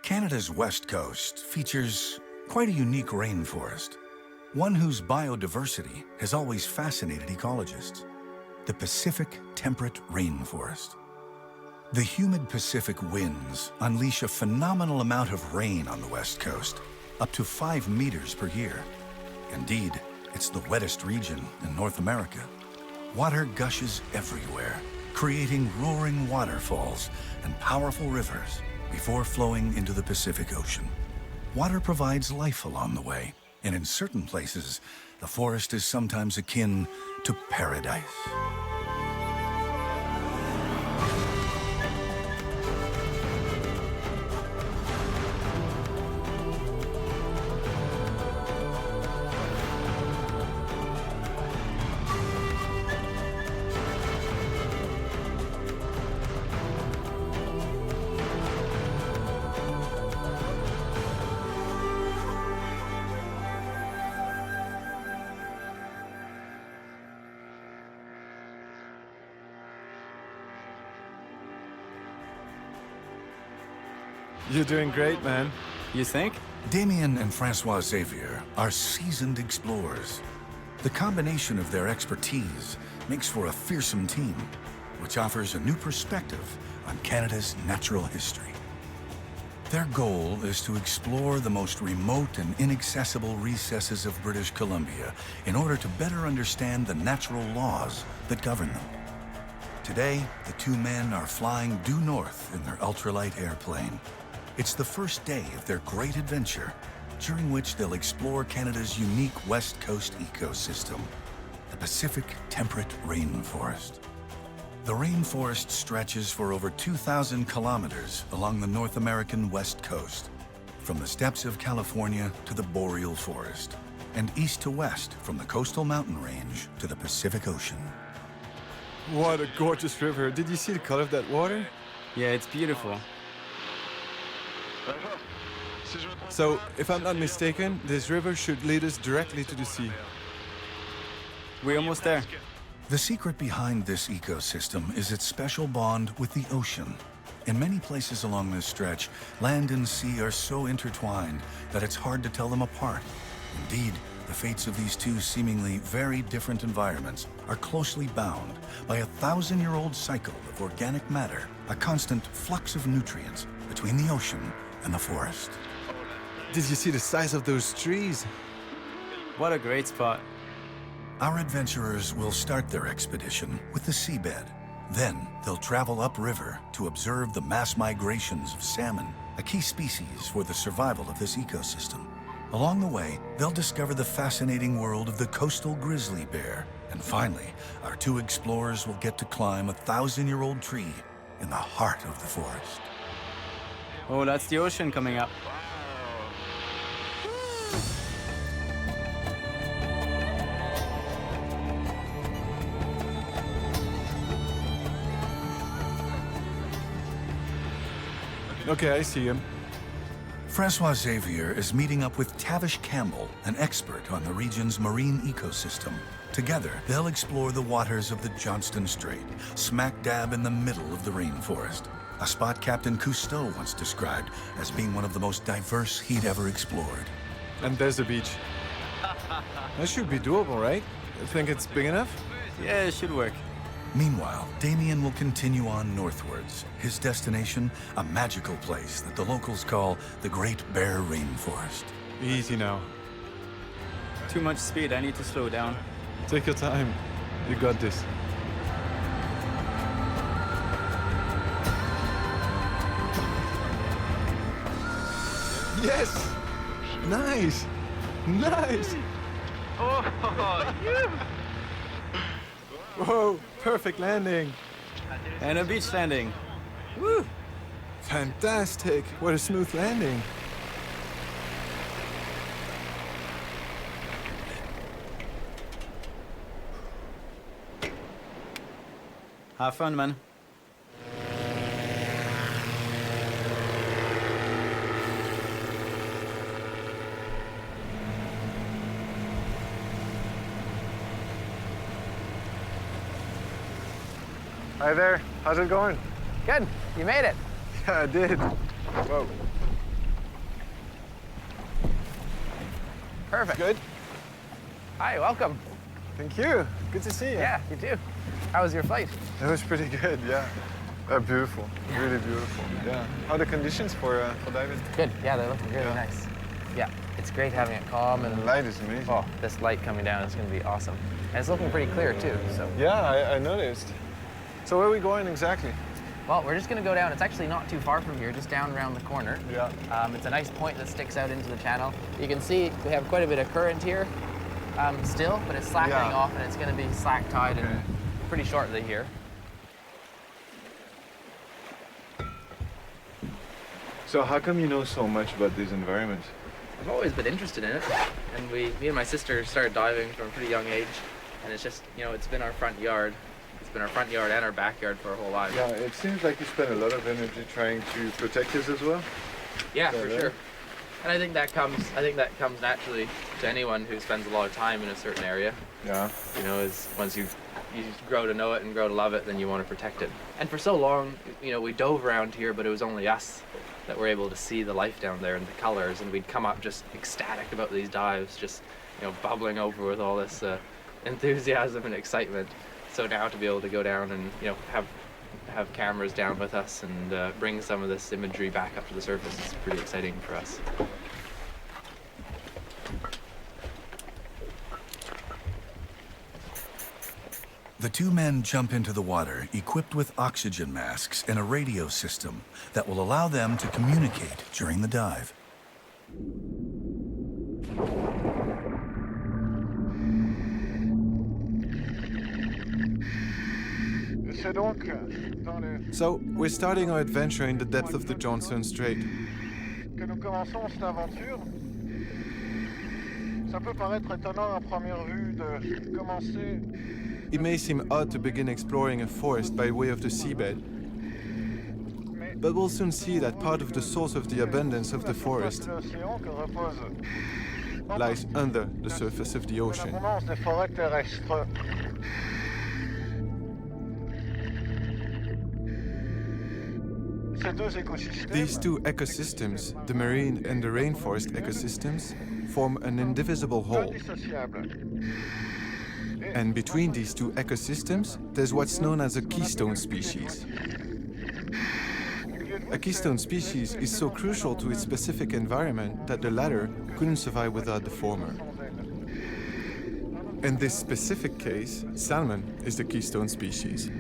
Canada's west coast features quite a unique rainforest, one whose biodiversity has always fascinated ecologists, the Pacific temperate rainforest. The humid Pacific winds unleash a phenomenal amount of rain on the west coast, up to 5 meters per year. Indeed, it's the wettest region in North America. Water gushes everywhere, creating roaring waterfalls and powerful rivers before flowing into the Pacific Ocean. Water provides life along the way, and in certain places, the forest is sometimes akin to paradise. You're doing great, man. You think? Damien and Francois Xavier are seasoned explorers. The combination of their expertise makes for a fearsome team, which offers a new perspective on Canada's natural history. Their goal is to explore the most remote and inaccessible recesses of British Columbia in order to better understand the natural laws that govern them. Today, the two men are flying due north in their ultralight airplane. It's the first day of their great adventure, during which they'll explore Canada's unique West Coast ecosystem, the Pacific temperate rainforest. The rainforest stretches for over 2,000 kilometers along the North American West Coast, from the steppes of California to the boreal forest, and east to west from the coastal mountain range to the Pacific Ocean. What a gorgeous river. Did you see the color of that water? Yeah, it's beautiful. So, if I'm not mistaken, this river should lead us directly to the sea. We're almost there. The secret behind this ecosystem is its special bond with the ocean. In many places along this stretch, land and sea are so intertwined that it's hard to tell them apart. Indeed, the fates of these two seemingly very different environments are closely bound by a 1,000-year-old cycle of organic matter, a constant flux of nutrients between the ocean and the forest. Did you see the size of those trees? What a great spot. Our adventurers will start their expedition with the seabed. Then they'll travel upriver to observe the mass migrations of salmon, a key species for the survival of this ecosystem. Along the way, they'll discover the fascinating world of the coastal grizzly bear. And finally, our two explorers will get to climb a 1,000-year-old tree in the heart of the forest. Oh, that's the ocean coming up. Okay, I see him. Francois Xavier is meeting up with Tavish Campbell, an expert on the region's marine ecosystem. Together, they'll explore the waters of the Johnston Strait, smack dab in the middle of the rainforest. A spot Captain Cousteau once described as being one of the most diverse he'd ever explored. And there's the beach. That should be doable, right? I think it's big enough? Yeah, it should work. Meanwhile, Damien will continue on northwards. His destination, a magical place that the locals call the Great Bear Rainforest. Easy now. Too much speed, I need to slow down. Take your time. You got this. Yes! Nice! Nice! Oh, you! Whoa, perfect landing. And a beach landing. Woo! Fantastic. What a smooth landing. Have fun, man. Hi there. How's it going? Good. You made it. Yeah, I did. Whoa. Perfect. Good. Hi, welcome. Thank you. Good to see you. Yeah, you too. How was your flight? It was pretty good, yeah. Beautiful, really beautiful. Yeah. How are the conditions for diving? Good. Yeah, they're looking really nice. Yeah, it's great having it calm and The light is amazing. oh, this light coming down is going to be awesome. And it's looking pretty clear too. So Yeah, I noticed. So where are we going exactly? well, we're just going to go down. It's actually not too far from here, just down around the corner. Yeah. It's a nice point that sticks out into the channel. You can see we have quite a bit of current here still, but it's slackening off and it's going to be slack tide and pretty shortly here. So how come you know so much about this environment? I've always been interested in it, and me and my sister started diving from a pretty young age, and it's just, you know, it's been our front yard. It's been our front yard and our backyard for our whole lives. Yeah, it seems like you spend a lot of energy trying to protect this as well. Yeah, for sure. And I think that comes naturally to anyone who spends a lot of time in a certain area. Yeah. You know, is once you grow to know it and grow to love it, then you want to protect it. And for so long, you know, we dove around here, but it was only us that were able to see the life down there and the colors, and we'd come up just ecstatic about these dives, just, you know, bubbling over with all this enthusiasm and excitement. So now to be able to go down and, you know, have cameras down with us and bring some of this imagery back up to the surface is pretty exciting for us. The two men jump into the water equipped with oxygen masks and a radio system that will allow them to communicate during the dive. So we're starting our adventure in the depth of the Johnstone Strait. Que nous commençons cette aventure. Ça peut paraître étonnant à première vue de commencer. It may seem odd to begin exploring a forest by way of the seabed, but we'll soon see that part of the source of the abundance of the forest lies under the surface of the ocean. L'abondance des forêts terrestres. Ces deux écosystèmes. These two ecosystems, the marine and the rainforest ecosystems, form an indivisible whole. Indissociables. And between these two ecosystems, there's what's known as a keystone species. A keystone species is so crucial to its specific environment that the latter couldn't survive without the former. In this specific case, salmon is the keystone species.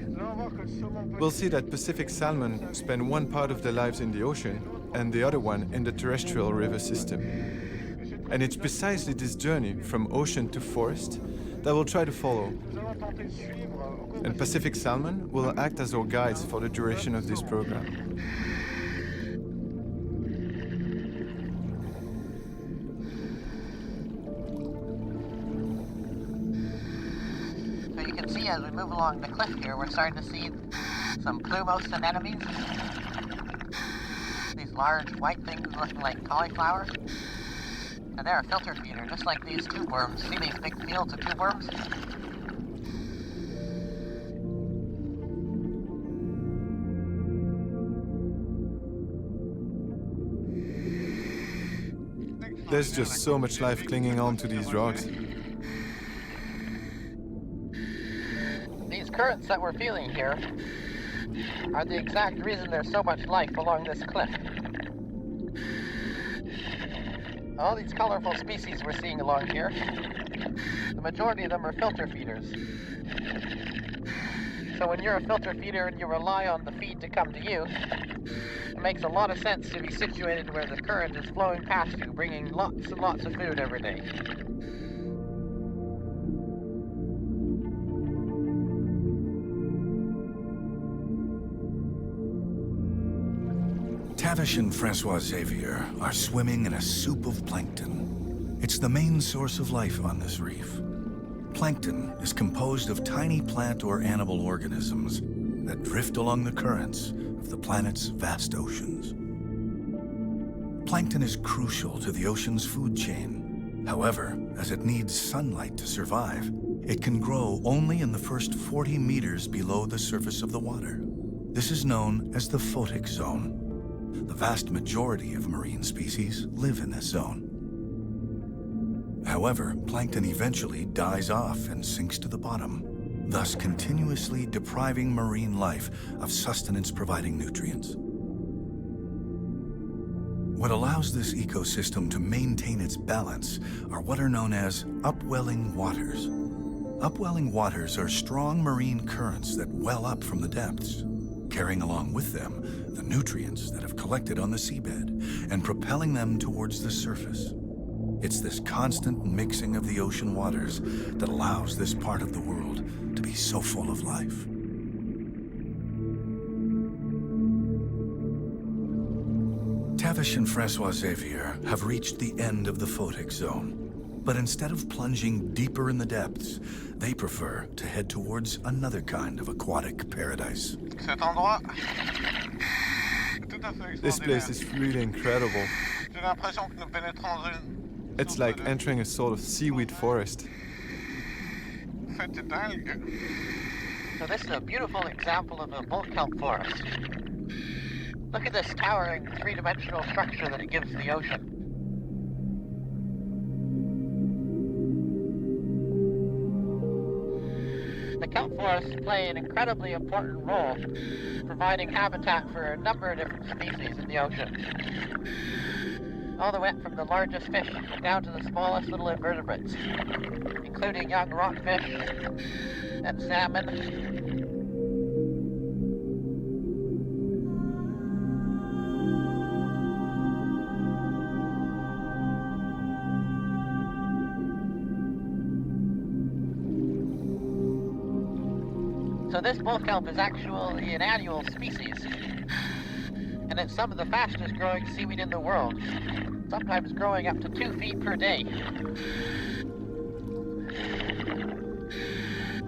We'll see that Pacific salmon spend one part of their lives in the ocean and the other one in the terrestrial river system. And it's precisely this journey from ocean to forest that we'll try to follow. And Pacific salmon will act as our guides for the duration of this program. So you can see as we move along the cliff here, we're starting to see some plumose anemones. These large white things looking like cauliflowers. And they're a filter feeder, just like these tube worms. See these big fields of tube worms? There's just so much life clinging on to these rocks. These currents that we're feeling here are the exact reason there's so much life along this cliff. All these colorful species we're seeing along here, the majority of them are filter feeders. So when you're a filter feeder and you rely on the feed to come to you, it makes a lot of sense to be situated where the current is flowing past you, bringing lots and lots of food every day. Tavish and Francois Xavier are swimming in a soup of plankton. It's the main source of life on this reef. Plankton is composed of tiny plant or animal organisms that drift along the currents of the planet's vast oceans. Plankton is crucial to the ocean's food chain. However, as it needs sunlight to survive, it can grow only in the first 40 meters below the surface of the water. This is known as the photic zone. The vast majority of marine species live in this zone. However, plankton eventually dies off and sinks to the bottom, thus continuously depriving marine life of sustenance-providing nutrients. What allows this ecosystem to maintain its balance are what are known as upwelling waters. Upwelling waters are strong marine currents that well up from the depths, carrying along with them the nutrients that have collected on the seabed and propelling them towards the surface. It's this constant mixing of the ocean waters that allows this part of the world to be so full of life. Tavish and Francois Xavier have reached the end of the photic zone. But instead of plunging deeper in the depths, they prefer to head towards another kind of aquatic paradise. Cet endroit est tout à fait This place extraordinaire. is really incredible. J'ai l'impression que nous pénétrons dans une It's like entering a sort of seaweed forest. fête d'algues. So this is a beautiful example of a bull kelp forest. Look at this towering three-dimensional structure that it gives the ocean. The kelp forests play an incredibly important role, providing habitat for a number of different species in the ocean. All the way from the largest fish down to the smallest little invertebrates, including young rockfish and salmon. So this bull kelp is actually an annual species, and it's some of the fastest growing seaweed in the world, sometimes growing up to 2 feet per day.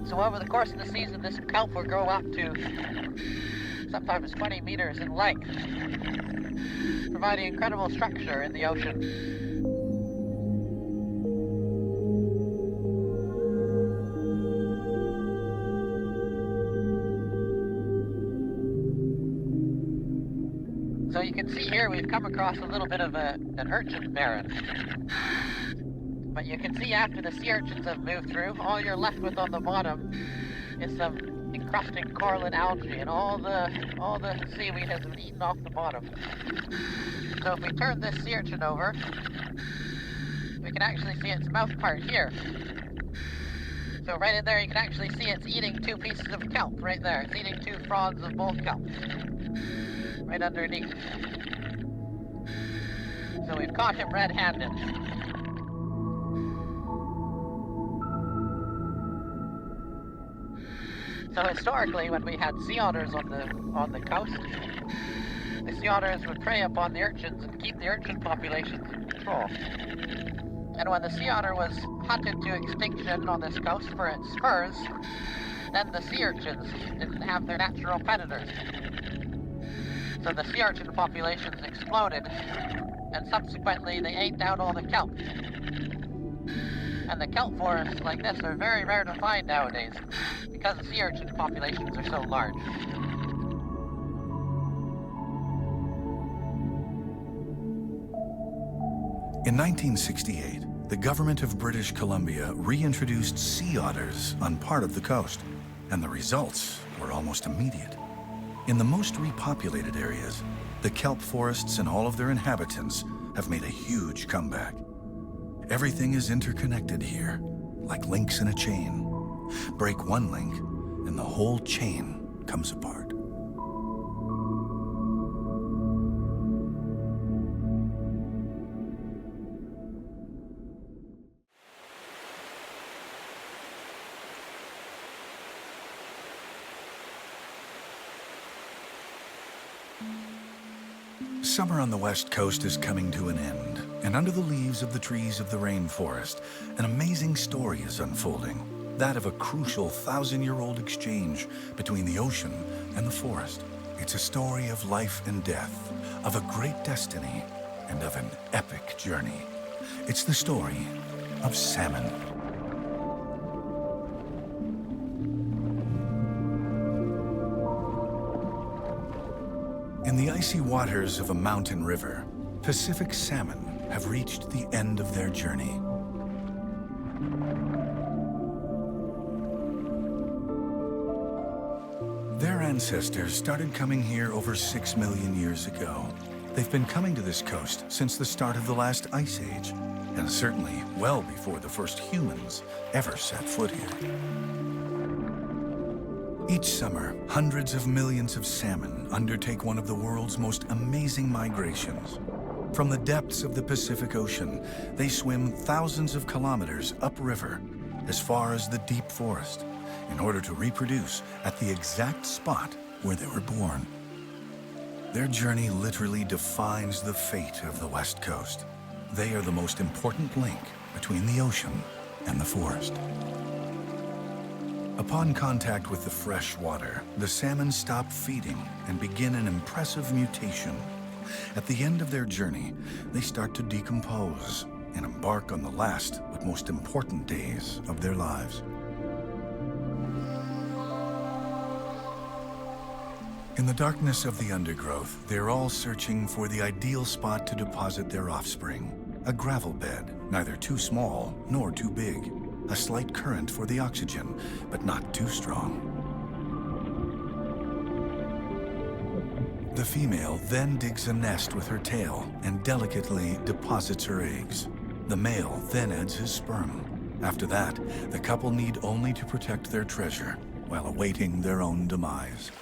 So over the course of the season, this kelp will grow up to sometimes 20 meters in length, providing incredible structure in the ocean. So you can see here we've come across a little bit of an urchin barren. But you can see after the sea urchins have moved through, all you're left with on the bottom is some encrusting coral and algae, and all the seaweed has been eaten off the bottom. So if we turn this sea urchin over, we can actually see its mouth part here. So right in there you can actually see it's eating 2 pieces of kelp right there. It's eating 2 fronds of bull kelp. Right underneath. So we've caught him red-handed. So historically, when we had sea otters on the coast, the sea otters would prey upon the urchins and keep the urchin populations in control. And when the sea otter was hunted to extinction on this coast for its furs, then the sea urchins didn't have their natural predators. So the sea urchin populations exploded, and subsequently they ate down all the kelp. And the kelp forests like this are very rare to find nowadays, because the sea urchin populations are so large. In 1968, the government of British Columbia reintroduced sea otters on part of the coast, and the results were almost immediate. In the most repopulated areas, the kelp forests and all of their inhabitants have made a huge comeback. Everything is interconnected here, like links in a chain. Break one link, and the whole chain comes apart. Summer on the west coast is coming to an end, and under the leaves of the trees of the rainforest, an amazing story is unfolding, that of a crucial 1,000-year-old exchange between the ocean and the forest. It's a story of life and death, of a great destiny, and of an epic journey. It's the story of salmon. In the icy waters of a mountain river, Pacific salmon have reached the end of their journey. Their ancestors started coming here over 6 million years ago. They've been coming to this coast since the start of the last ice age, and certainly well before the first humans ever set foot here. Each summer, hundreds of millions of salmon undertake one of the world's most amazing migrations. From the depths of the Pacific Ocean, they swim thousands of kilometers upriver, as far as the deep forest, in order to reproduce at the exact spot where they were born. Their journey literally defines the fate of the West Coast. They are the most important link between the ocean and the forest. Upon contact with the fresh water, the salmon stop feeding and begin an impressive mutation. At the end of their journey, they start to decompose and embark on the last but most important days of their lives. In the darkness of the undergrowth, they're all searching for the ideal spot to deposit their offspring. A gravel bed, neither too small nor too big. A slight current for the oxygen, but not too strong. The female then digs a nest with her tail and delicately deposits her eggs. The male then adds his sperm. After that, the couple need only to protect their treasure while awaiting their own demise.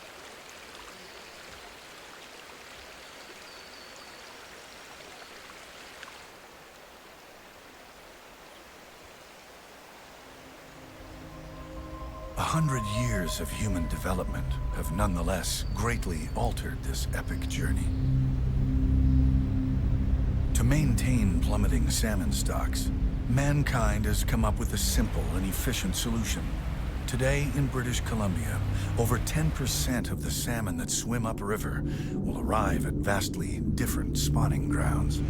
A 100 years of human development have nonetheless greatly altered this epic journey. To maintain plummeting salmon stocks, mankind has come up with a simple and efficient solution. Today in British Columbia, over 10% of the salmon that swim upriver will arrive at vastly different spawning grounds.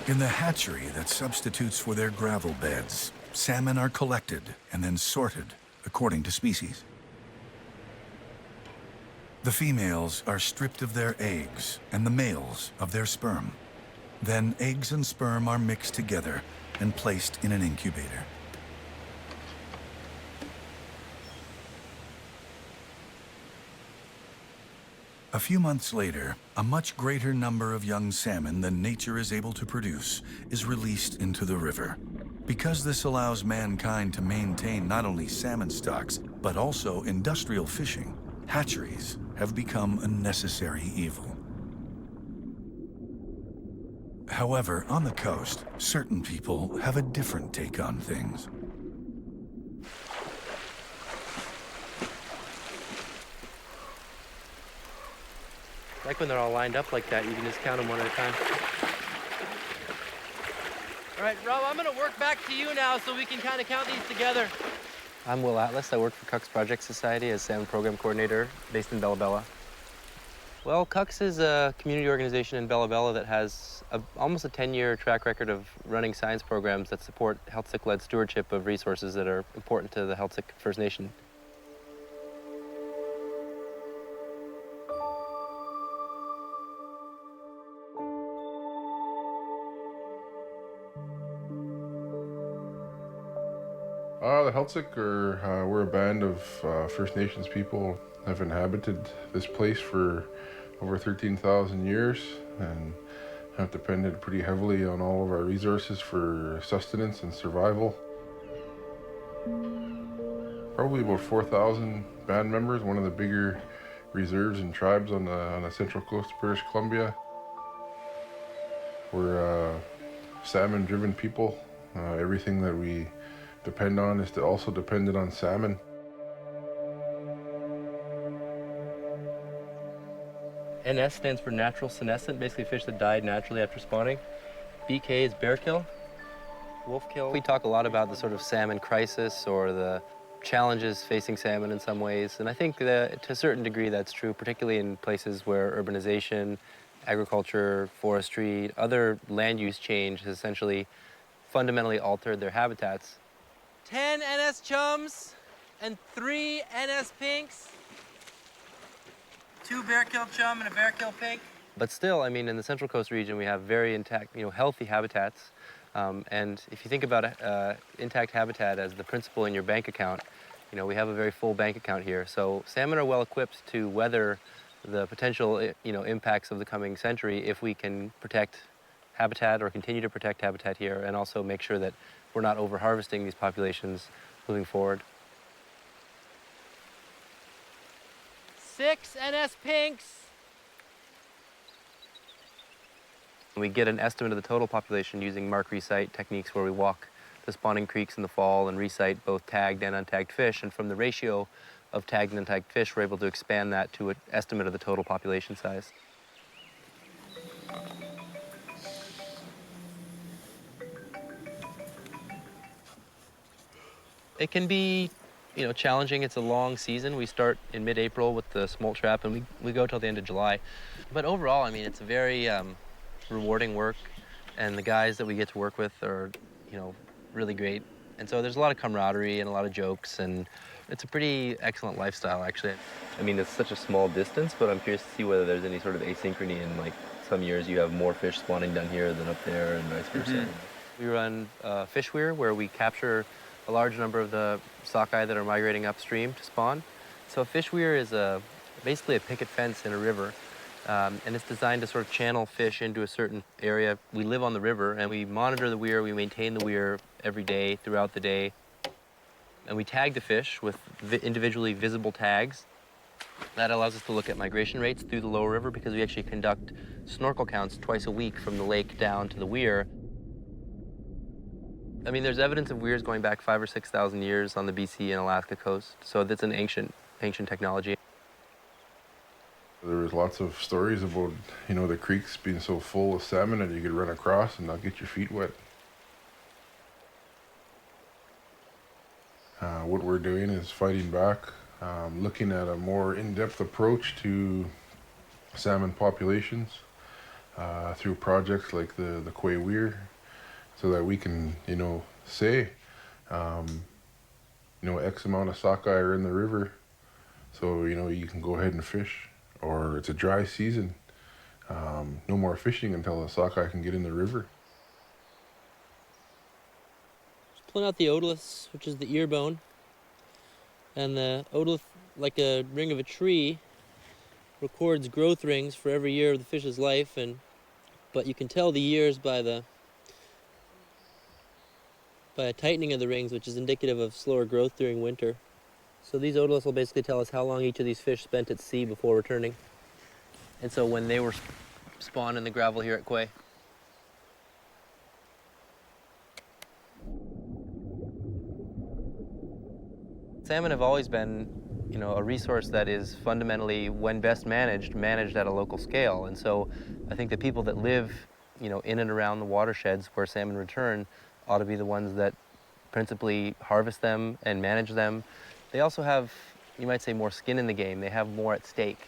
In the hatchery that substitutes for their gravel beds, salmon are collected and then sorted according to species. The females are stripped of their eggs and the males of their sperm. Then eggs and sperm are mixed together and placed in an incubator. A few months later, a much greater number of young salmon than nature is able to produce is released into the river. Because this allows mankind to maintain not only salmon stocks, but also industrial fishing, hatcheries have become a necessary evil. However, on the coast, certain people have a different take on things. Like when they're all lined up like that, you can just count them one at a time. All right, Rob, I'm gonna work back to you now so we can kind of count these together. I'm Will Atlas. I work for Cucks Project Society as Salmon Program Coordinator based in Bella Bella. Well, Cucks is a community organization in Bella Bella that has almost a 10-year track record of running science programs that support Healthsick-led stewardship of resources that are important to the Healthsick First Nation. The Healthsick we're a band of First Nations people have inhabited this place for over 13,000 years and have depended pretty heavily on all of our resources for sustenance and survival. Probably about 4,000 band members, one of the bigger reserves and tribes on the central coast of British Columbia. We're salmon-driven people. Everything that we depend on is also dependent on salmon. NS stands for natural senescent, basically fish that died naturally after spawning. BK is bear kill, wolf kill. We talk a lot about the sort of salmon crisis or the challenges facing salmon in some ways, and I think that to a certain degree that's true, particularly in places where urbanization agriculture, forestry, other land use change has essentially fundamentally altered their habitats. 10 NS chums and 3 NS pinks. 2 bear kill chum and a bear kill pink. But still, I mean, in the Central Coast region, we have very intact, healthy habitats. And if you think about intact habitat as the principal in your bank account, we have a very full bank account here. So salmon are well equipped to weather the potential, impacts of the coming century if we can protect habitat or continue to protect habitat here, and also make sure that we're not over-harvesting these populations moving forward. 6 NS pinks. We get an estimate of the total population using mark-recite techniques where we walk the spawning creeks in the fall and recite both tagged and untagged fish. And from the ratio of tagged and untagged fish, we're able to expand that to an estimate of the total population size. It can be, challenging. It's a long season. We start in mid-April with the smolt trap, and we go till the end of July. But overall, I mean, it's a very rewarding work, and the guys that we get to work with are, really great. And so there's a lot of camaraderie and a lot of jokes, and it's a pretty excellent lifestyle, actually. I mean, it's such a small distance, but I'm curious to see whether there's any sort of asynchrony in, some years you have more fish spawning down here than up there, and vice versa. Mm-hmm. We run fish weir, where we capture a large number of the sockeye that are migrating upstream to spawn. So a fish weir is basically a picket fence in a river, and it's designed to sort of channel fish into a certain area. We live on the river, and we monitor the weir, we maintain the weir every day, throughout the day, and we tag the fish with individually visible tags. That allows us to look at migration rates through the lower river, because we actually conduct snorkel counts twice a week from the lake down to the weir. I mean, there's evidence of weirs going back 5,000 or 6,000 years on the BC and Alaska coast, so that's an ancient technology. There was lots of stories about, the creeks being so full of salmon that you could run across and not get your feet wet. What we're doing is fighting back, looking at a more in-depth approach to salmon populations through projects like the Quay Weir, so that we can, say, X amount of sockeye are in the river, so, you can go ahead and fish. Or it's a dry season, no more fishing until the sockeye can get in the river. Just pulling out the otoliths, which is the ear bone. And the otolith, like a ring of a tree, records growth rings for every year of the fish's life, but you can tell the years by a tightening of the rings, which is indicative of slower growth during winter. So these otoliths will basically tell us how long each of these fish spent at sea before returning. And so when they were spawned in the gravel here at Quay. Salmon have always been, a resource that is fundamentally, when best managed at a local scale. And so I think the people that live, in and around the watersheds where salmon return ought to be the ones that principally harvest them and manage them. They also have, you might say, more skin in the game. They have more at stake.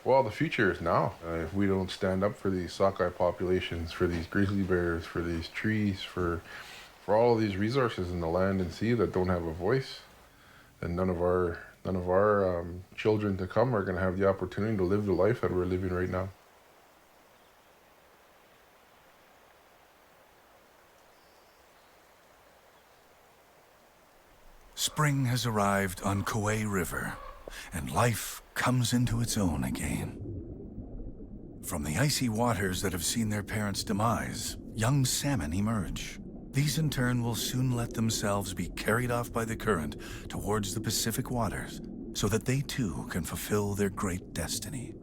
Well, the future is now. If we don't stand up for these sockeye populations, for these grizzly bears, for these trees, for all of these resources in the land and sea that don't have a voice, then none of our children to come are going to have the opportunity to live the life that we're living right now. Spring has arrived on Kauai River, and life comes into its own again. From the icy waters that have seen their parents' demise, young salmon emerge. These in turn will soon let themselves be carried off by the current towards the Pacific waters, so that they too can fulfill their great destiny.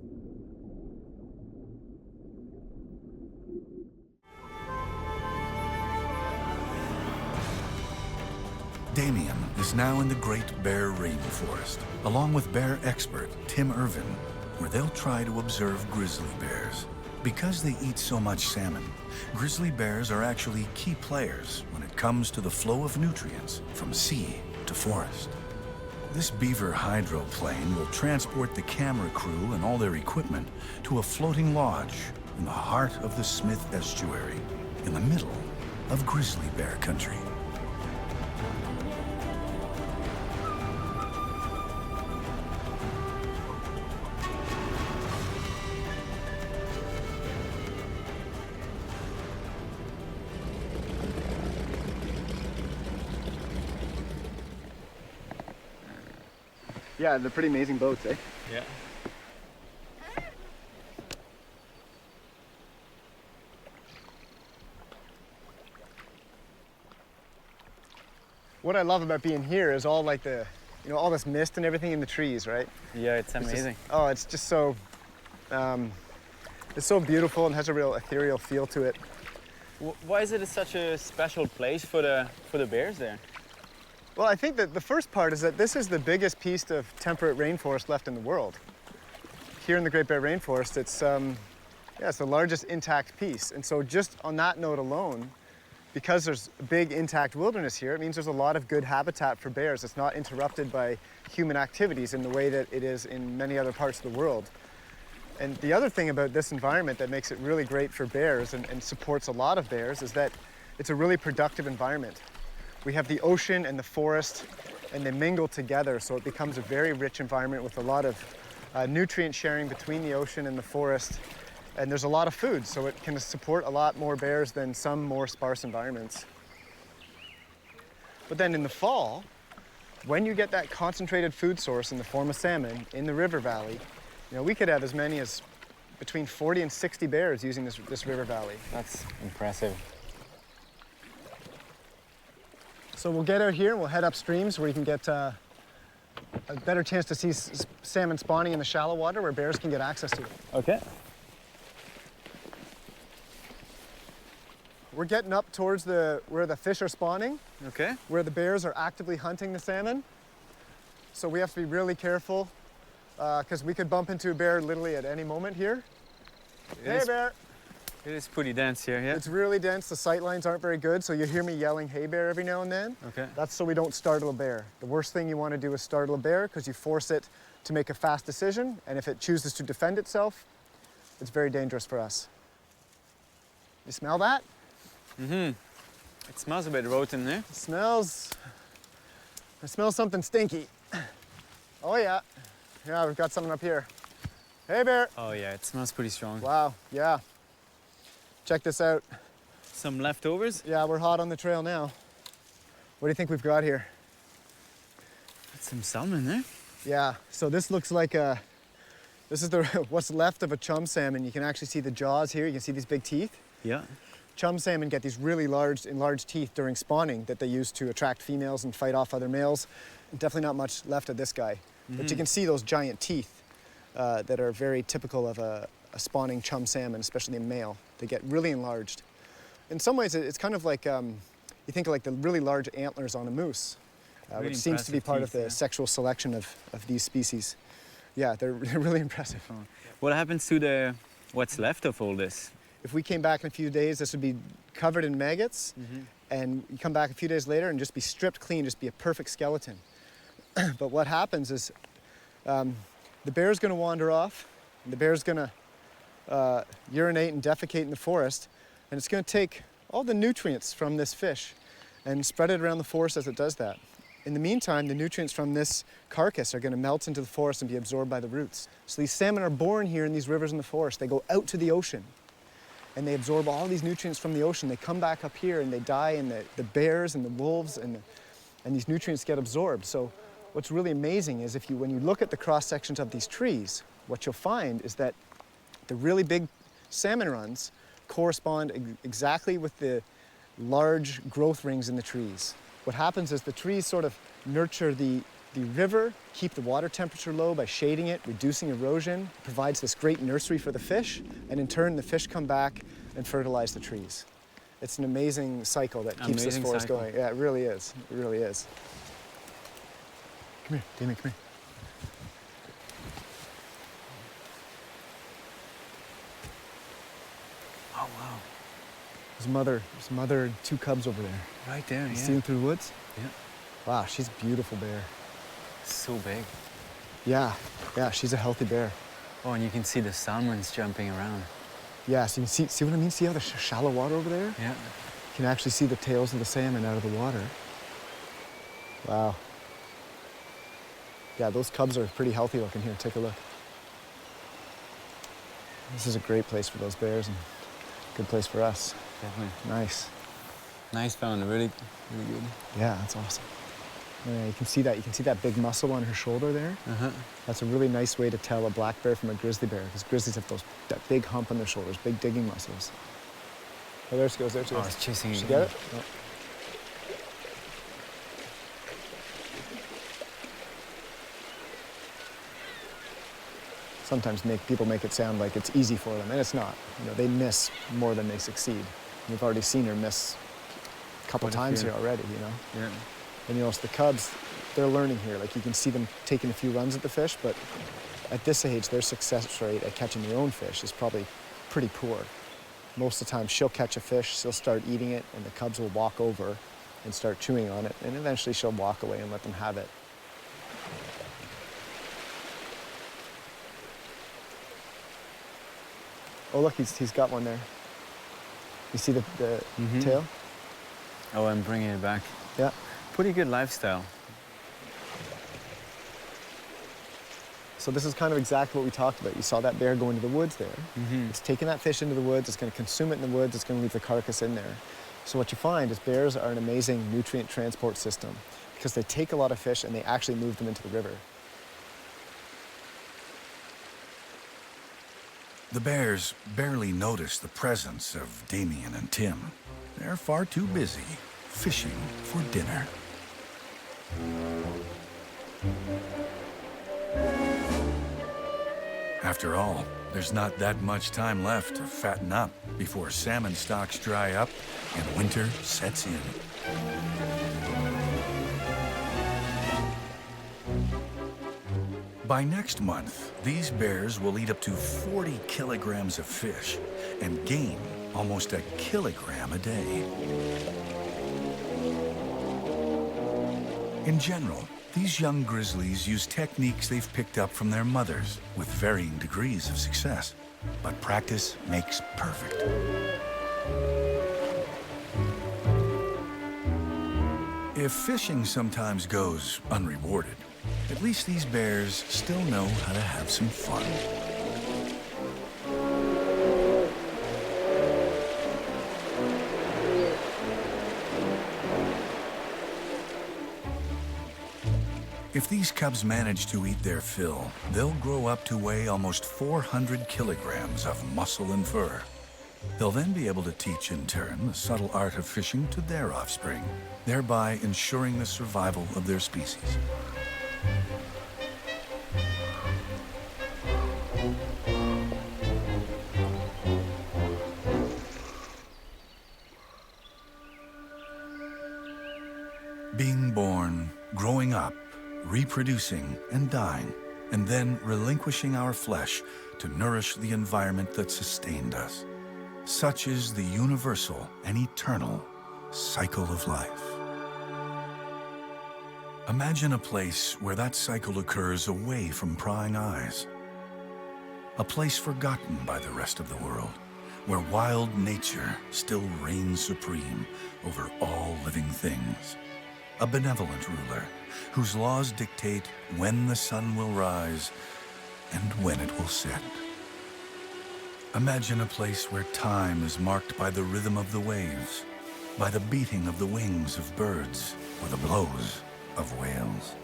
Damien is now in the Great Bear Rainforest, along with bear expert Tim Irvin, where they'll try to observe grizzly bears. Because they eat so much salmon, grizzly bears are actually key players when it comes to the flow of nutrients from sea to forest. This beaver hydroplane will transport the camera crew and all their equipment to a floating lodge in the heart of the Smith Estuary, in the middle of grizzly bear country. Yeah, they're pretty amazing boats, eh? Yeah. What I love about being here is all like the, all this mist and everything in the trees, right? Yeah, it's amazing. It's just so, it's so beautiful and has a real ethereal feel to it. Why is it such a special place for the bears there? Well, I think that the first part is that this is the biggest piece of temperate rainforest left in the world. Here in the Great Bear Rainforest, it's the largest intact piece. And so just on that note alone, because there's a big intact wilderness here, it means there's a lot of good habitat for bears. It's not interrupted by human activities in the way that it is in many other parts of the world. And the other thing about this environment that makes it really great for bears and supports a lot of bears is that it's a really productive environment. We have the ocean and the forest, and they mingle together, so it becomes a very rich environment with a lot of nutrient sharing between the ocean and the forest. And there's a lot of food, so it can support a lot more bears than some more sparse environments. But then in the fall, when you get that concentrated food source in the form of salmon in the river valley, we could have as many as between 40 and 60 bears using this river valley. That's impressive. So we'll get out here and we'll head upstream so we can get a better chance to see salmon spawning in the shallow water where bears can get access to it. Okay. We're getting up towards where the fish are spawning. Okay. Where the bears are actively hunting the salmon. So we have to be really careful because we could bump into a bear literally at any moment here. Hey, bear. It is pretty dense here, yeah? It's really dense. The sight lines aren't very good, so you hear me yelling, hey, bear, every now and then. Okay. That's so we don't startle a bear. The worst thing you want to do is startle a bear because you force it to make a fast decision, and if it chooses to defend itself, it's very dangerous for us. You smell that? Mm-hmm. It smells a bit rotten, eh? I smell something stinky. Oh, yeah. Yeah, we've got something up here. Hey, bear. Oh, yeah, it smells pretty strong. Wow, yeah. Check this out. Some leftovers? Yeah, we're hot on the trail now. What do you think we've got here? That's some salmon, eh? Yeah, so this looks like this is what's left of a chum salmon. You can actually see the jaws here. You can see these big teeth. Yeah. Chum salmon get these really enlarged teeth during spawning that they use to attract females and fight off other males. Definitely not much left of this guy. But you can see those giant teeth that are very typical of a spawning chum salmon, especially a male. They get really enlarged. In some ways, it's kind of like, you think of like the really large antlers on a moose, Really which seems to be part of the teeth, sexual selection of these species. Yeah, they're really impressive. What happens to what's left of all this? If we came back in a few days, this would be covered in maggots, and you come back a few days later and just be stripped clean, just be a perfect skeleton. But what happens is the bear's going to wander off, and the bear's going to urinate and defecate in the forest, and it's going to take all the nutrients from this fish and spread it around the forest as it does that. In the meantime, the nutrients from this carcass are going to melt into the forest and be absorbed by the roots. So these salmon are born here in these rivers in the forest. They go out to the ocean, and they absorb all these nutrients from the ocean. They come back up here, and they die, and the bears and the wolves and these nutrients get absorbed. So what's really amazing is when you look at the cross sections of these trees, what you'll find is that the really big salmon runs correspond exactly with the large growth rings in the trees. What happens is the trees sort of nurture the river, keep the water temperature low by shading it, reducing erosion, provides this great nursery for the fish, and in turn the fish come back and fertilize the trees. It's an amazing cycle that keeps this forest going. Yeah, it really is. It really is. Come here, Damien, come here. Oh, wow. There's mother and two cubs over there. Right there, You see them through the woods? Yeah. Wow, she's a beautiful bear. So big. Yeah, yeah, she's a healthy bear. Oh, and you can see the salmons jumping around. Yeah, so you can see what I mean? See how the shallow water over there? Yeah. You can actually see the tails of the salmon out of the water. Wow. Yeah, those cubs are pretty healthy looking here. Take a look. This is a great place for those bears and good place for us. Definitely. Nice. Nice found, really, really good. Yeah, that's awesome. Yeah, you can see that. You can see that big muscle on her shoulder there. That's a really nice way to tell a black bear from a grizzly bear, because grizzlies have that big hump on their shoulders, big digging muscles. Oh, there she goes. There she goes. Oh, it's chasing Did you. you get it? No. Sometimes people make it sound like it's easy for them, and it's not. You know, they miss more than they succeed. We've already seen her miss a couple times here already, you know? Yeah. And you know, the cubs, they're learning here. Like, you can see them taking a few runs at the fish, but at this age, their success rate at catching their own fish is probably pretty poor. Most of the time, she'll catch a fish, she'll start eating it, and the cubs will walk over and start chewing on it, and eventually she'll walk away and let them have it. Oh, look, he's got one there. You see the tail? Oh, I'm bringing it back. Yeah. Pretty good lifestyle. So this is kind of exactly what we talked about. You saw that bear go into the woods there. It's taking that fish into the woods, it's going to consume it in the woods, it's going to leave the carcass in there. So what you find is bears are an amazing nutrient transport system because they take a lot of fish and they actually move them into the river. The bears barely notice the presence of Damien and Tim. They're far too busy fishing for dinner. After all, there's not that much time left to fatten up before salmon stocks dry up and winter sets in. By next month, these bears will eat up to 40 kilograms of fish and gain almost a kilogram a day. In general, these young grizzlies use techniques they've picked up from their mothers with varying degrees of success. But practice makes perfect. If fishing sometimes goes unrewarded, at least these bears still know how to have some fun. If these cubs manage to eat their fill, they'll grow up to weigh almost 400 kilograms of muscle and fur. They'll then be able to teach, in turn, the subtle art of fishing to their offspring, thereby ensuring the survival of their species. Being born, growing up, reproducing and dying, and then relinquishing our flesh to nourish the environment that sustained us. Such is the universal and eternal cycle of life. Imagine a place where that cycle occurs away from prying eyes. A place forgotten by the rest of the world, where wild nature still reigns supreme over all living things. A benevolent ruler whose laws dictate when the sun will rise and when it will set. Imagine a place where time is marked by the rhythm of the waves, by the beating of the wings of birds, or the blows of whales.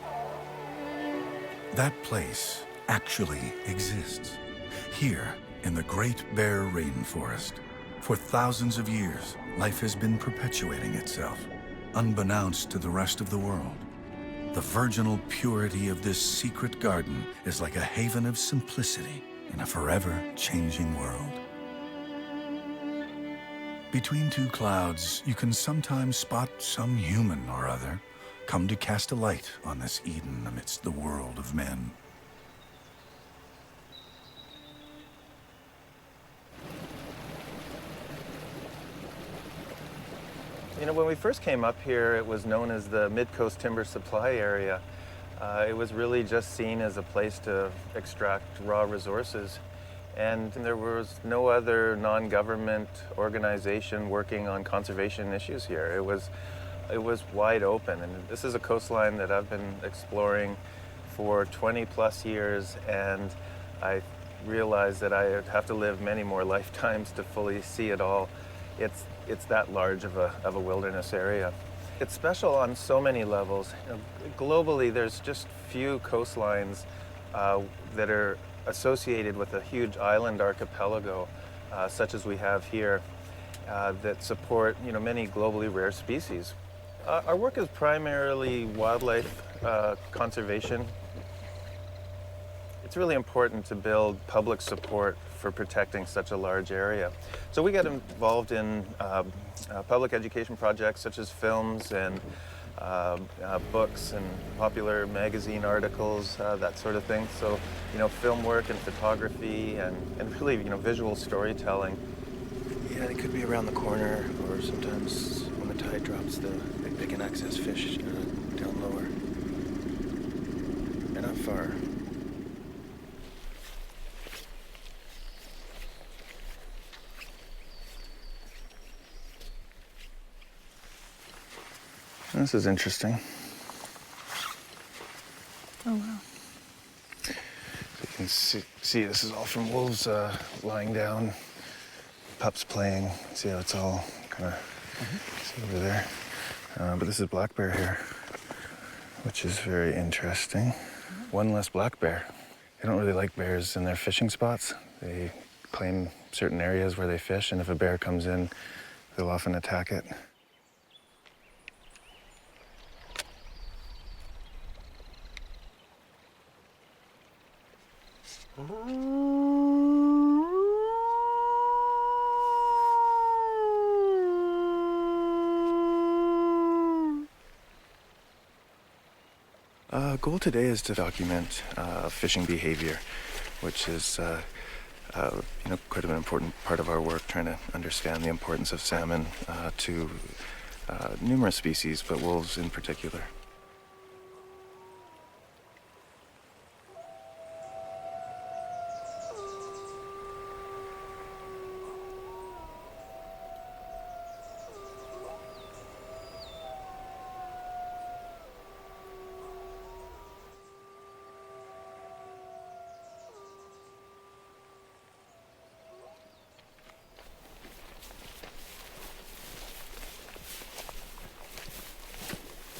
That place actually exists, here in the Great Bear Rainforest. For thousands of years, life has been perpetuating itself, unbeknownst to the rest of the world. The virginal purity of this secret garden is like a haven of simplicity in a forever changing world. Between two clouds, you can sometimes spot some human or other come to cast a light on this Eden amidst the world of men. You know, when we first came up here, it was known as the Mid-Coast Timber Supply Area. It was really just seen as a place to extract raw resources. And there was no other non-government organization working on conservation issues here. It was wide open. And this is a coastline that I've been exploring for 20 plus years, and I realized that I would have to live many more lifetimes to fully see it all. It's that large of a wilderness area. It's special on so many levels. You know, globally, there's just few coastlines that are associated with a huge island archipelago, such as we have here, that support many globally rare species. Our work is primarily wildlife conservation. It's really important to build public support for protecting such a large area. So we get involved in public education projects such as films and books and popular magazine articles, that sort of thing. So, film work and photography and really, visual storytelling. Yeah, they could be around the corner, or sometimes when the tide drops, they can access fish down lower. They're not far. This is interesting. Oh, wow. So you can see this is all from wolves lying down, pups playing. See how it's all kind of see over there. But this is black bear here, which is very interesting. One less black bear. They don't really like bears in their fishing spots. They claim certain areas where they fish, and if a bear comes in, they'll often attack it. Goal today is to document fishing behavior, which is quite an important part of our work, trying to understand the importance of salmon to numerous species, but wolves in particular.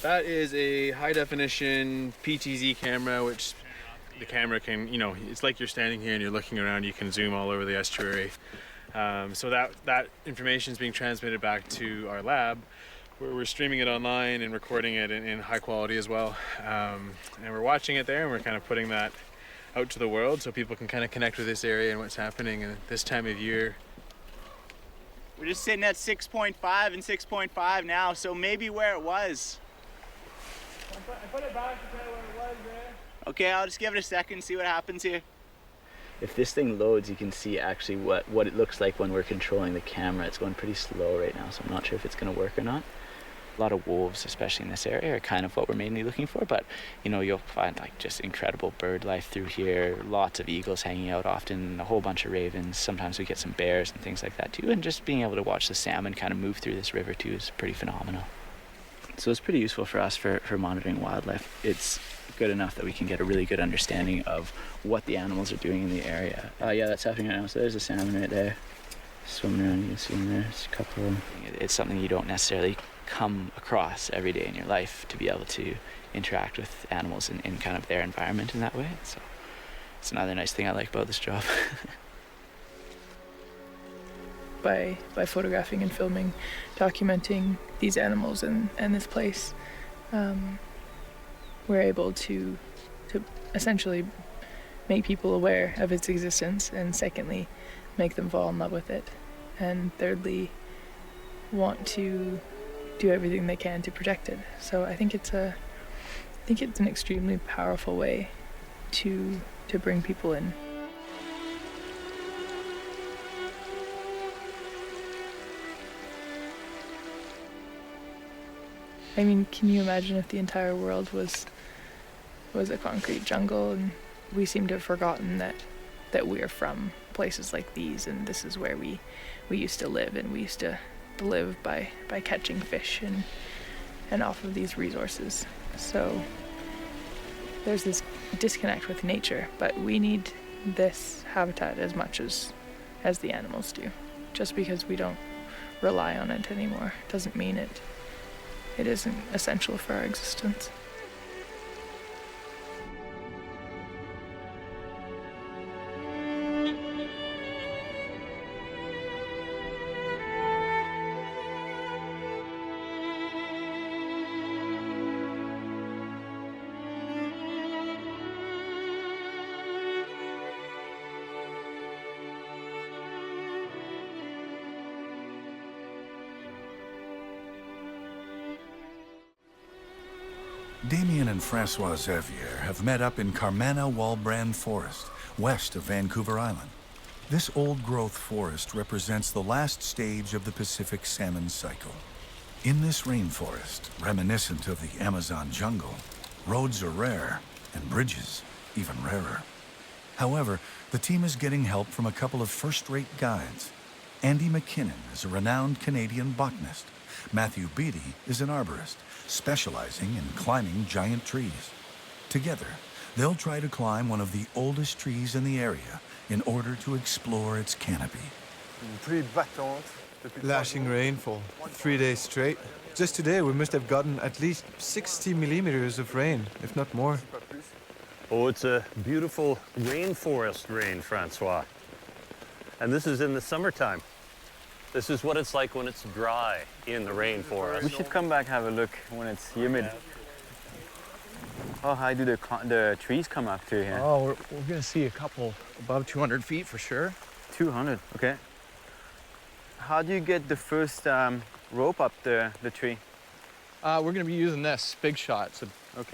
That is a high definition PTZ camera, which the camera can, it's like you're standing here and you're looking around, you can zoom all over the estuary. So that information is being transmitted back to our lab, where we're streaming it online and recording it in high quality as well. And we're watching it there, and we're kind of putting that out to the world so people can kind of connect with this area and what's happening at this time of year. We're just sitting at 6.5 and 6.5 now, so maybe where it was. I put it back to where it was there. Okay, I'll just give it a second, see what happens here. If this thing loads, you can see actually what it looks like when we're controlling the camera. It's going pretty slow right now, so I'm not sure if it's going to work or not. A lot of wolves, especially in this area, are kind of what we're mainly looking for, but you'll find just incredible bird life through here. Lots of eagles hanging out often, a whole bunch of ravens. Sometimes we get some bears and things like that too, and just being able to watch the salmon kind of move through this river too is pretty phenomenal. So it's pretty useful for us for monitoring wildlife. It's good enough that we can get a really good understanding of what the animals are doing in the area. Yeah, that's happening right now. So there's a salmon right there, swimming around. You can see them there. There's a couple of them. It's something you don't necessarily come across every day in your life, to be able to interact with animals in kind of their environment in that way. So it's another nice thing I like about this job. By photographing and filming, documenting these animals and this place, we're able to essentially make people aware of its existence, and secondly, make them fall in love with it, and thirdly, want to do everything they can to protect it. So I think it's an extremely powerful way to bring people in. I mean, can you imagine if the entire world was was a concrete jungle, and we seem to have forgotten that we're from places like these, and this is where we used to live, and we used to live by catching fish and off of these resources. So there's this disconnect with nature, but we need this habitat as much as the animals do. Just because we don't rely on it anymore doesn't mean it isn't essential for our existence. Damien and Francois Xavier have met up in Carmanah-Walbrand Forest, west of Vancouver Island. This old-growth forest represents the last stage of the Pacific salmon cycle. In this rainforest, reminiscent of the Amazon jungle, roads are rare and bridges even rarer. However, the team is getting help from a couple of first-rate guides. Andy McKinnon is a renowned Canadian botanist. Matthew Beattie is an arborist, specializing in climbing giant trees. Together, they'll try to climb one of the oldest trees in the area in order to explore its canopy. Lashing rainfall, 3 days straight. Just today, we must have gotten at least 60 millimeters of rain, if not more. Oh, it's a beautiful rainforest rain, Francois. And this is in the summertime. This is what it's like when it's dry in the rainforest. We should come back have a look when it's humid. How high do the trees come up to here? Oh, we're gonna see a couple above 200 feet for sure. 200, okay. How do you get the first rope up the tree? We're gonna be using this big shot. It's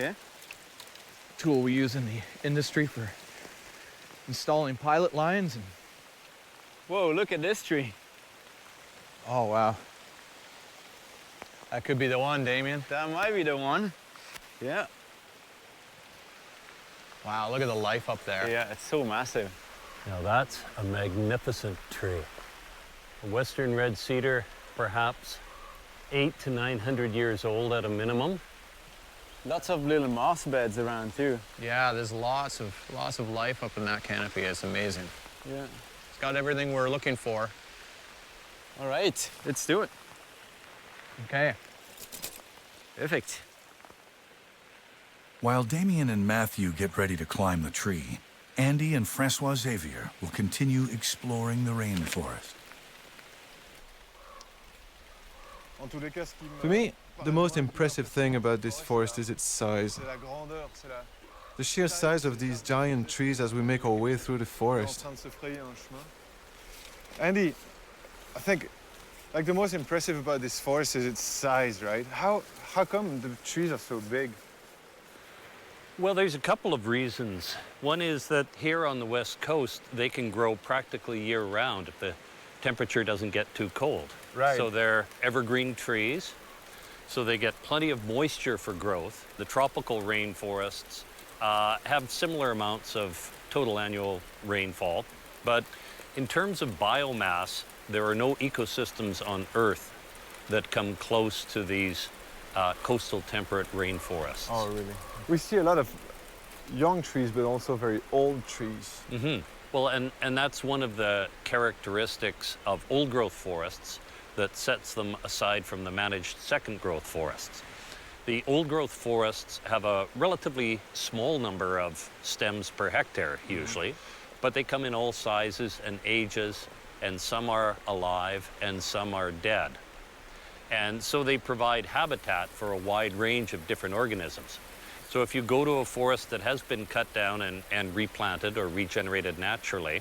a tool we use in the industry for installing pilot lines. And whoa, look at this tree. oh wow, that could be the one, Damien. That might be the one. Yeah. Wow, look at the life up there. Yeah, it's so massive. Now that's a magnificent tree. A western red cedar, perhaps 800 to 900 years old at a minimum. Lots of little moss beds around too. Yeah, there's lots of life up in that canopy. It's amazing. Yeah. It's got everything we're looking for. All right, let's do it. Okay. Perfect. While Damien and Matthew get ready to climb the tree, Andy and Francois Xavier will continue exploring the rainforest. To me, the most impressive thing about this forest is its size. The sheer size of these giant trees as we make our way through the forest. Andy, I think like the most impressive about this forest is its size, right? How come the trees are so big? Well, there's a couple of reasons. One is that here on the West Coast, they can grow practically year-round if the temperature doesn't get too cold. Right. So they're evergreen trees, so they get plenty of moisture for growth. The tropical rainforests have similar amounts of total annual rainfall, but in terms of biomass, there are no ecosystems on Earth that come close to these coastal temperate rainforests. Oh, really? We see a lot of young trees, but also very old trees. Mm-hmm. Well, and that's one of the characteristics of old-growth forests that sets them aside from the managed second-growth forests. The old-growth forests have a relatively small number of stems per hectare, usually, but they come in all sizes and ages, and some are alive and some are dead. And so they provide habitat for a wide range of different organisms. So if you go to a forest that has been cut down and replanted or regenerated naturally,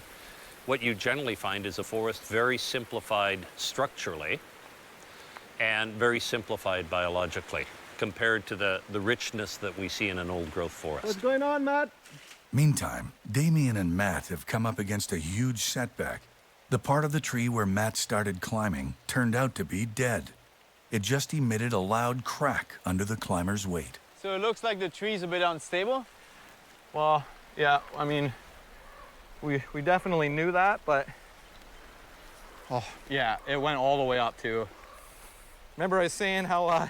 what you generally find is a forest very simplified structurally and very simplified biologically compared to the richness that we see in an old-growth forest. What's going on, Matt? Meantime, Damien and Matt have come up against a huge setback. The part of the tree where Matt started climbing turned out to be dead. It just emitted a loud crack under the climber's weight. So it looks like the tree's a bit unstable? Well, yeah, I mean, we definitely knew that, but oh, yeah, it went all the way up to. Remember I was saying how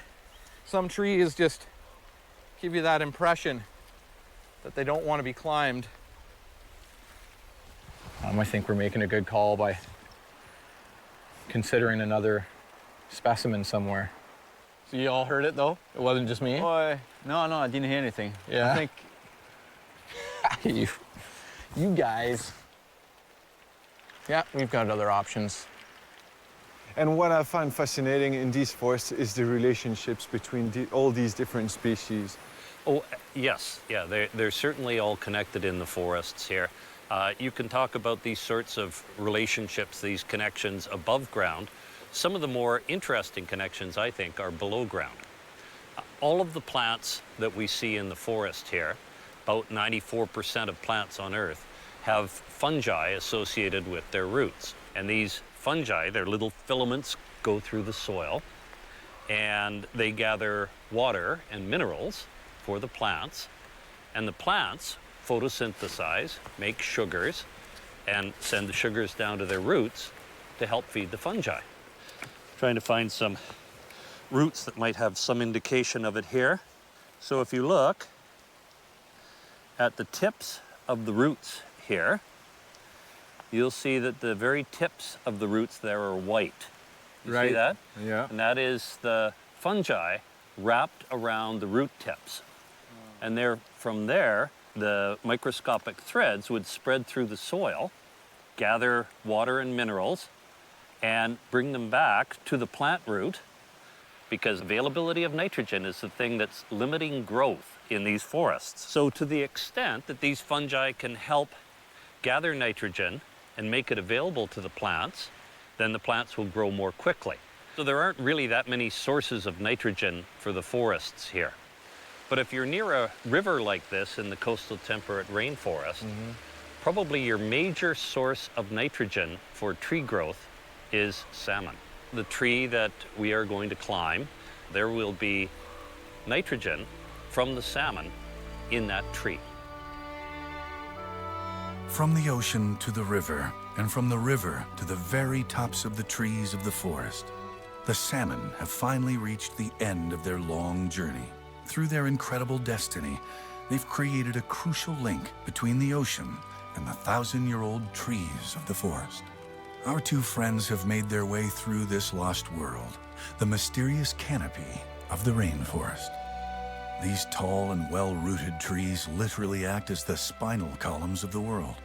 some trees just give you that impression that they don't want to be climbed. I think we're making a good call by considering another specimen somewhere. So you all heard it though? It wasn't just me? Oh, no, I didn't hear anything. Yeah. I think you guys. Yeah, we've got other options. And what I find fascinating in these forests is the relationships between all these different species. Oh, yes, yeah, they're certainly all connected in the forests here. You can talk about these sorts of relationships, these connections above ground. Some of the more interesting connections, I think, are below ground. All of the plants that we see in the forest here, about 94% of plants on Earth, have fungi associated with their roots. And these fungi, their little filaments, go through the soil, and they gather water and minerals for the plants. And the plants photosynthesize, make sugars, and send the sugars down to their roots to help feed the fungi. Trying to find some roots that might have some indication of it here. So if you look at the tips of the roots here, you'll see that the very tips of the roots there are white. You see that? Yeah. And that is the fungi wrapped around the root tips. And from there, the microscopic threads would spread through the soil, gather water and minerals, and bring them back to the plant root, because availability of nitrogen is the thing that's limiting growth in these forests. So to the extent that these fungi can help gather nitrogen and make it available to the plants, then the plants will grow more quickly. So there aren't really that many sources of nitrogen for the forests here. But if you're near a river like this in the coastal temperate rainforest, probably your major source of nitrogen for tree growth is salmon. The tree that we are going to climb, there will be nitrogen from the salmon in that tree. From the ocean to the river, and from the river to the very tops of the trees of the forest, the salmon have finally reached the end of their long journey. Through their incredible destiny, they've created a crucial link between the ocean and the 1,000-year-old trees of the forest. Our two friends have made their way through this lost world, the mysterious canopy of the rainforest. These tall and well-rooted trees literally act as the spinal columns of the world.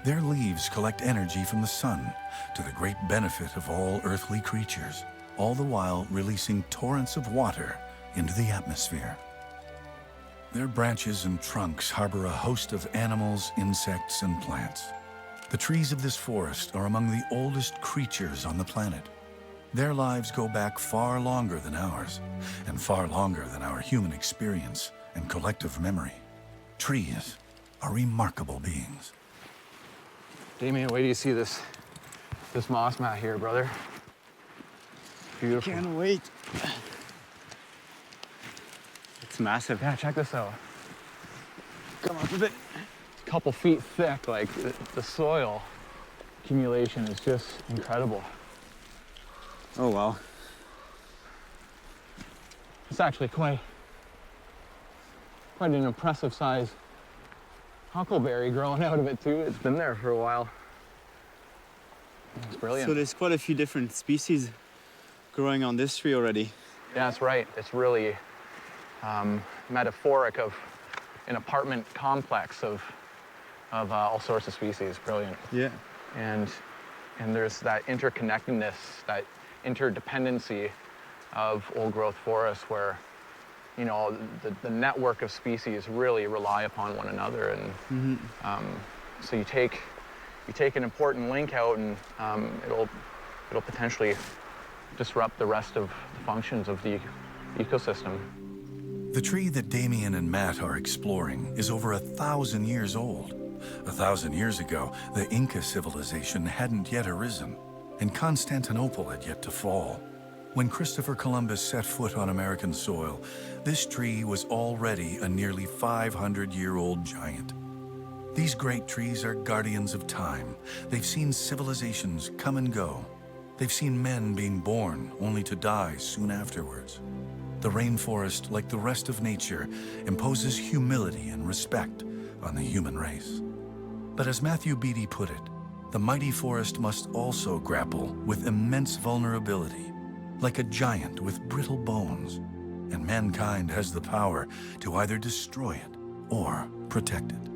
Their leaves collect energy from the sun to the great benefit of all earthly creatures, all the while releasing torrents of water into the atmosphere. Their branches and trunks harbor a host of animals, insects, and plants. The trees of this forest are among the oldest creatures on the planet. Their lives go back far longer than ours, and far longer than our human experience and collective memory. Trees are remarkable beings. Damien, wait till you see this moss mat here, brother. Beautiful. Can't wait. It's massive. Yeah, check this out. Come up a bit. It's a couple feet thick. Like the soil accumulation is just incredible. Oh, wow. It's actually quite an impressive size huckleberry growing out of it too. It's been there for a while. It's brilliant. So there's quite a few different species growing on this tree already. Yeah, that's right. It's really metaphoric of an apartment complex of all sorts of species. Brilliant. Yeah. And there's that interconnectedness, that interdependency of old-growth forests where, you know, the network of species really rely upon one another. And so you take an important link out and it'll potentially disrupt the rest of the functions of the ecosystem. The tree that Damien and Matt are exploring is over 1,000 years old. 1,000 years ago, the Inca civilization hadn't yet arisen, and Constantinople had yet to fall. When Christopher Columbus set foot on American soil, this tree was already a nearly 500-year-old giant. These great trees are guardians of time. They've seen civilizations come and go. They've seen men being born only to die soon afterwards. The rainforest, like the rest of nature, imposes humility and respect on the human race. But as Matthew Beattie put it, the mighty forest must also grapple with immense vulnerability, like a giant with brittle bones, and mankind has the power to either destroy it or protect it.